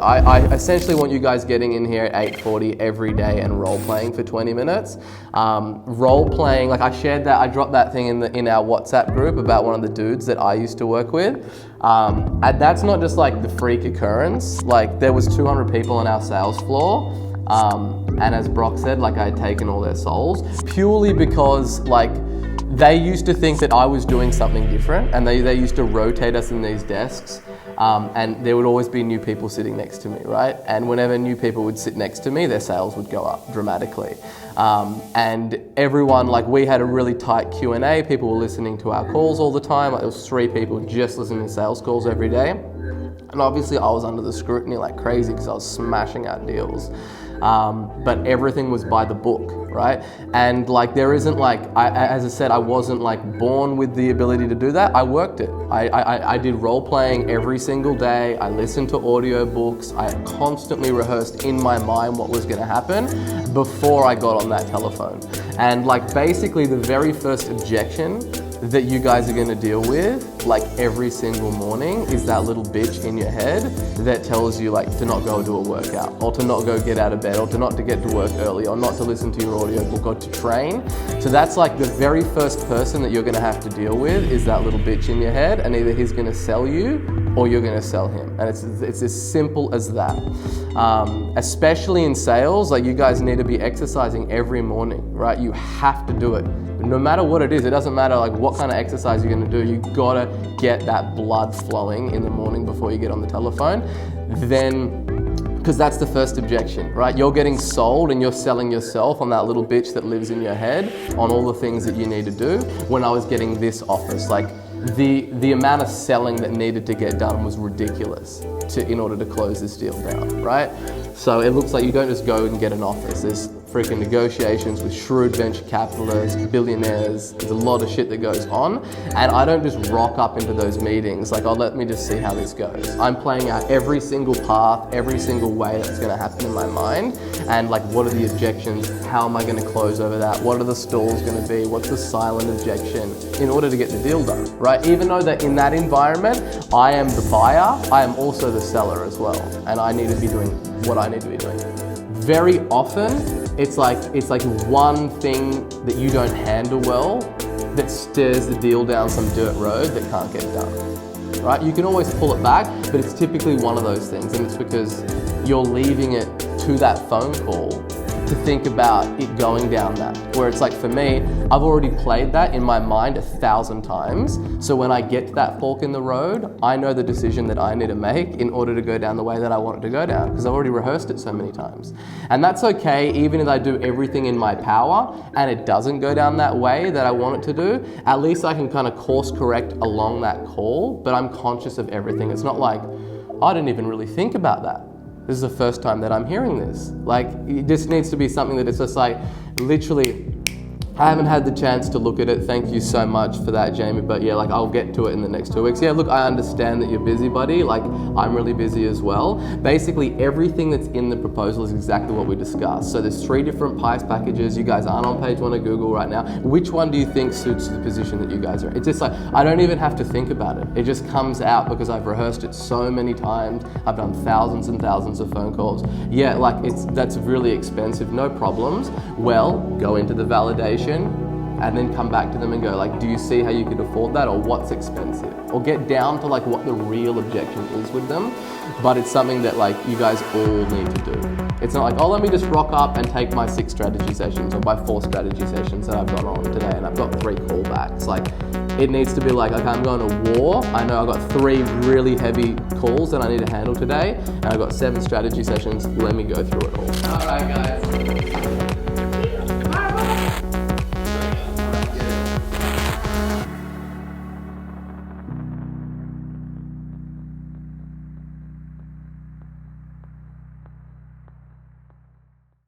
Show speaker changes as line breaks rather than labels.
I essentially want you guys getting in here at 8:40 every day and role playing for 20 minutes. Role playing, like I shared that, I dropped that thing in our WhatsApp group about one of the dudes that I used to work with. And that's not just like the freak occurrence. Like there was 200 people on our sales floor. And as Brock said, like I had taken all their souls purely because like they used to think that I was doing something different, and they used to rotate us in these desks. And there would always be new people sitting next to me, right? And whenever new people would sit next to me, their sales would go up dramatically. And everyone, like we had a really tight Q&A, people were listening to our calls all the time. Like there was 3 people just listening to sales calls every day. And obviously I was under the scrutiny like crazy because I was smashing out deals. But everything was by the book, right? And like there isn't like, as I said, I wasn't like born with the ability to do that. I worked it. I did role playing every single day. I listened to audio books. I constantly rehearsed in my mind what was gonna happen before I got on that telephone. And like basically the very first objection that you guys are gonna deal with like every single morning is that little bitch in your head that tells you like to not go do a workout, or to not go get out of bed, or to not to get to work early, or not to listen to your audio book, or to train. So that's like the very first person that you're gonna have to deal with is that little bitch in your head, and either he's gonna sell you or you're gonna sell him. And it's as simple as that. Especially in sales, like you guys need to be exercising every morning, right? You have to do it. No matter what it is, it doesn't matter like what kind of exercise you're gonna do, you gotta get that blood flowing in the morning before you get on the telephone. Then, because that's the first objection, right? You're getting sold and you're selling yourself on that little bitch that lives in your head on all the things that you need to do. When I was getting this office, like the amount of selling that needed to get done was ridiculous in order to close this deal down, right? So it looks like you don't just go and get an office. There's freaking negotiations with shrewd venture capitalists, billionaires. There's a lot of shit that goes on. And I don't just rock up into those meetings like, oh, let me just see how this goes. I'm playing out every single path, every single way that's gonna happen in my mind. And like, what are the objections? How am I gonna close over that? What are the stalls gonna be? What's the silent objection in order to get the deal done, right? Even though that in that environment, I am the buyer, I am also the seller as well. And I need to be doing what I need to be doing. Very often, it's like one thing that you don't handle well that steers the deal down some dirt road that can't get done, right? You can always pull it back, but it's typically one of those things, and it's because you're leaving it to that phone call to think about it going down that. Where it's like for me, I've already played that in my mind 1,000 times. So when I get to that fork in the road, I know the decision that I need to make in order to go down the way that I want it to go down, because I've already rehearsed it so many times. And that's okay, even if I do everything in my power and it doesn't go down that way that I want it to do, at least I can kind of course correct along that call, but I'm conscious of everything. It's not like, I didn't even really think about that. This is the first time that I'm hearing this. Like, this needs to be something that it's just like, literally, I haven't had the chance to look at it. Thank you so much for that, Jamie. But yeah, like I'll get to it in the next 2 weeks. Yeah, look, I understand that you're busy, buddy. Like I'm really busy as well. Basically, everything that's in the proposal is exactly what we discussed. So there's 3 different price packages. You guys aren't on page 1 of Google right now. Which one do you think suits the position that you guys are in? It's just like, I don't even have to think about it. It just comes out because I've rehearsed it so many times. I've done thousands and thousands of phone calls. Yeah, like that's really expensive, no problems. Well, go into the validation and then come back to them and go like, do you see how you could afford that, or what's expensive? Or get down to like what the real objection is with them. But it's something that like you guys all need to do. It's not like, oh, let me just rock up and take my 6 strategy sessions or my 4 strategy sessions that I've got on today and I've got 3 callbacks. Like it needs to be like, okay, I'm going to war. I know I've got 3 really heavy calls that I need to handle today, and I've got 7 strategy sessions. Let me go through it all. All right, guys.